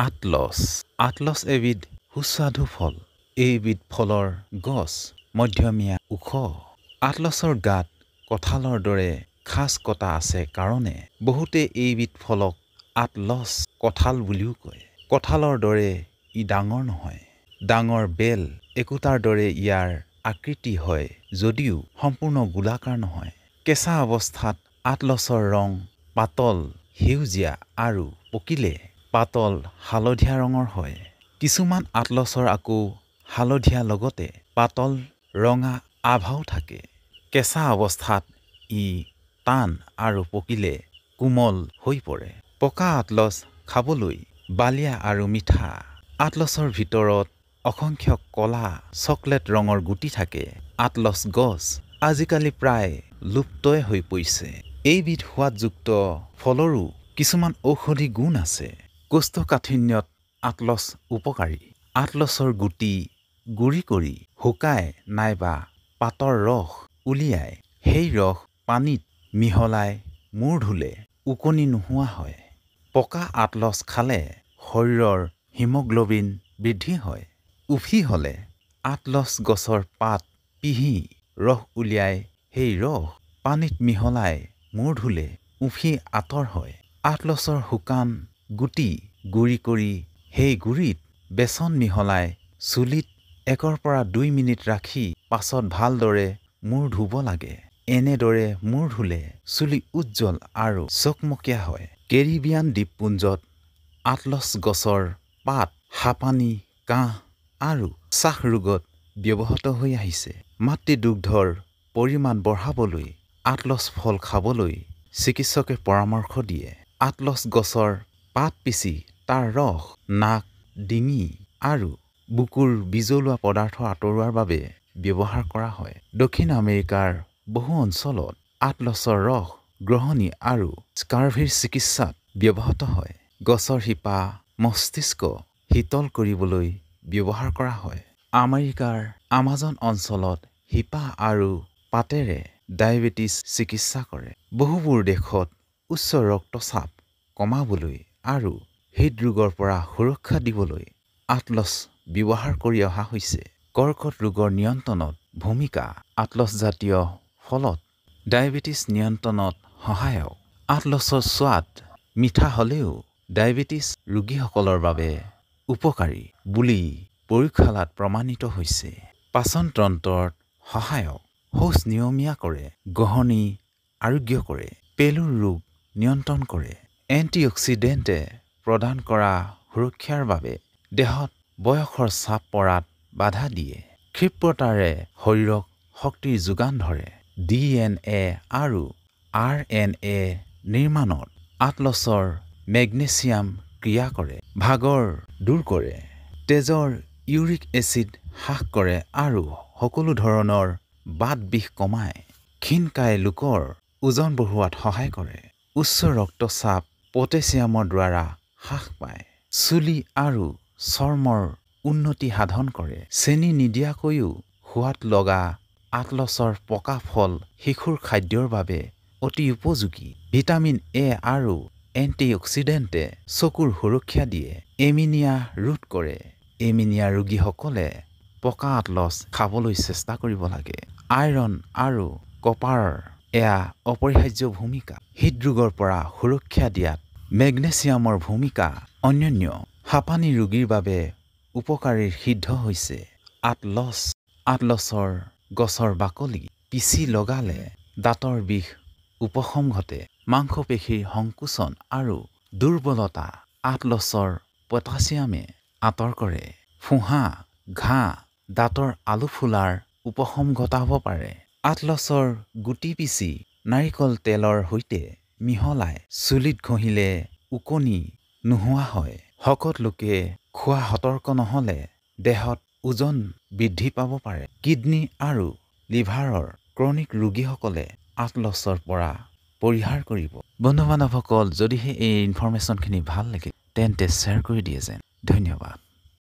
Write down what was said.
আটলছ আটলছ এবিধ সুস্বাদু ফল। এইবিধ ফলৰ গছ মধ্যমীয়া ওখ। আটলছৰ গাত কঁঠালৰ দৰে খাজ কটা আছে কাৰণে বহুতে এইবিধ ফলক আটলছ কঁঠাল বুলিও কয়। কঁঠালৰ দৰে ই ডাঙৰ নহয়। ডাঙৰ বেল একোটাৰ দৰে ইয়াৰ আকৃতি হয় যদিও সম্পূৰ্ণ গোলাকাৰ নহয়। কেঁচা অৱস্থাত আটলছৰ ৰং পাতল সেউজীয়া আৰু পকিলে পাতল হালধীয়া ৰঙৰ হয়। কিছুমান আটলছৰ আকৌ হালধীয়া লগতে পাতল ৰঙা আভাও থাকে। কেঁচা অৱস্থাত ই টান আৰু পকিলে কোমল হৈ পৰে। পকা আটলছ খাবলৈ বালিয়া আৰু মিঠা। আটলছৰ ভিতৰত অসংখ্য কলা চকলেট ৰঙৰ গুটি থাকে। আটলছ গছ আজিকালি প্ৰায় লুপ্তই হৈ পৰিছে। এইবিধ সোৱাদযুক্ত ফলৰো কিছুমান ঔষধি গুণ আছে। কোষ্ঠকাঠিন্যত আটলছ উপকাৰী। আটলছৰ গুটি গুৰি কৰি শুকাই নাইবা পাতৰ ৰস উলিয়াই সেই ৰস পানীত মিহলাই মূৰ ধুলে ওকণি নোহোৱা হয়। পকা আটলছ খালে শৰীৰৰ হিমোগ্লবিন বৃদ্ধি হয়। উফি হ'লে আটলছ গছৰ পাত পিহি ৰস উলিয়াই সেই ৰস পানীত মিহলাই মূৰ ধুলে উফি আঁতৰ হয়। আটলছৰ শুকান গুটি গুৰি কৰি সেই গুৰিত বেচন মিহলাই চুলিত 1 পৰা 2 মিনিট ৰাখি পাছত ভালদৰে মূৰ ধুব লাগে। এনেদৰে মূৰ ধুলে চুলি উজ্জ্বল আৰু চকমকীয়া হয়। কেৰিবিয়ান দ্বীপপুঞ্জত আটলছ গছৰ পাত হাঁপানি কাহ আৰু শ্বাস ৰোগত ব্যৱহৃত হৈ আহিছে। মাতৃদুগ্ধৰ পৰিমাণ বঢ়াবলৈ আটলছ ফল খাবলৈ চিকিৎসকে পৰামৰ্শ দিয়ে। আটলছ গছৰ পাত পিচি তাৰ ৰস নাক ডিঙি আৰু বুকুৰ বিজলুৱা পদাৰ্থ আঁতৰোৱাৰ বাবে ব্যৱহাৰ কৰা হয়। দক্ষিণ আমেৰিকাৰ বহু অঞ্চলত আটলছৰ ৰস গ্ৰহণী আৰু স্কাৰ্ভিৰ চিকিৎসাত ব্যৱহৃত হয়। গছৰ শিপা মস্তিষ্ক শীতল কৰিবলৈ ব্যৱহাৰ কৰা হয়। আমেৰিকাৰ আমাজন অঞ্চলত শিপা আৰু পাতেৰে ডায়েবেটিছ চিকিৎসা কৰে। বহুবোৰ দেশত উচ্চ ৰক্তচাপ কমাবলৈ আৰু হৃদৰোগৰ পৰা সুৰক্ষা দিবলৈ আটলছ ব্যৱহাৰ কৰি অহা হৈছে। কৰ্কট ৰোগৰ নিয়ন্ত্ৰণত ভূমিকা আটলছজাতীয় ফলত ডায়েবেটিছ নিয়ন্ত্ৰণত সহায়ক। আটলছৰ স্বাদ মিঠা হ'লেও ডায়েবেটিছ ৰোগীসকলৰ বাবে উপকাৰী বুলি পৰীক্ষাত প্ৰমাণিত হৈছে। পাচন তন্ত্ৰত সহায়ক। শৌচ নিয়মীয়া কৰে। গ্ৰহণী আৰোগ্য কৰে। পেলুৰ ৰোগ নিয়ন্ত্ৰণ কৰে। এণ্টিঅক্সিডেণ্টে প্ৰদান কৰা সুৰক্ষাৰ বাবে দেহত বয়সৰ চাপ পৰাত বাধা দিয়ে। ক্ষিপ্ৰতাৰে শৰীৰক শক্তিৰ যোগান ধৰে। DNA আৰু RNA নিৰ্মাণত আটলছৰ মেগনেছিয়াম ক্ৰিয়া কৰে। ভাগৰ দূৰ কৰে। তেজৰ ইউৰিক এচিড হ্ৰাস কৰে আৰু সকলো ধৰণৰ বাত বিষ কমায়। ক্ষীণকায় লোকৰ ওজন বঢ়োৱাত সহায় কৰে। উচ্চ ৰক্তচাপ পটাছিয়ামৰ দ্বাৰা হ্ৰাস পায়। চুলি আৰু চৰ্মৰ উন্নতি সাধন কৰে। চেনি নিদিয়াকৈও সোৱাদ লগা আটলছৰ পকা ফল শিশুৰ খাদ্যৰ বাবে অতি উপযোগী। ভিটামিন A আৰু এণ্টিঅক্সিডেণ্টে চকুৰ সুৰক্ষা দিয়ে। এমিনিয়া ৰোধ কৰে। এমিনিয়া ৰোগীসকলে পকা আটলছ খাবলৈ চেষ্টা কৰিব লাগে। আইৰণ আৰু কপাৰ এয়া অপৰিহাৰ্য ভূমিকা। হৃদৰোগৰ পৰা সুৰক্ষা দিয়াত মেগনেছিয়ামৰ ভূমিকা অনন্য। হাঁপানি ৰোগীৰ বাবে উপকাৰী সিদ্ধ হৈছে। আটলছৰ গছৰ বাকলি পিচি লগালে দাঁতৰ বিষ উপশম ঘটে। মাংসপেশীৰ সংকোচন আৰু দুৰ্বলতা আটলছৰ পটাছিয়ামে আঁতৰ কৰে। ফোঁহা ঘাঁ দাঁতৰ আলু ফুলাৰ উপশম ঘটাব পাৰে। আটলছৰ গুটি পিচি নাৰিকল তেলৰ সৈতে মিহলাই চুলিত ঘঁহিলে ওকণি নোহোৱা হয়। শকত লোকে খোৱা সতৰ্ক নহ'লে দেহত ওজন বৃদ্ধি পাব পাৰে। কিডনী আৰু লিভাৰৰ ক্ৰনিক ৰোগীসকলে আটলছৰ পৰা পৰিহাৰ কৰিব। বন্ধু বান্ধৱসকল, যদিহে এই ইনফৰমেশ্যনখিনি ভাল লাগে তেন্তে শ্বেয়াৰ কৰি দিয়ে যেন। ধন্যবাদ।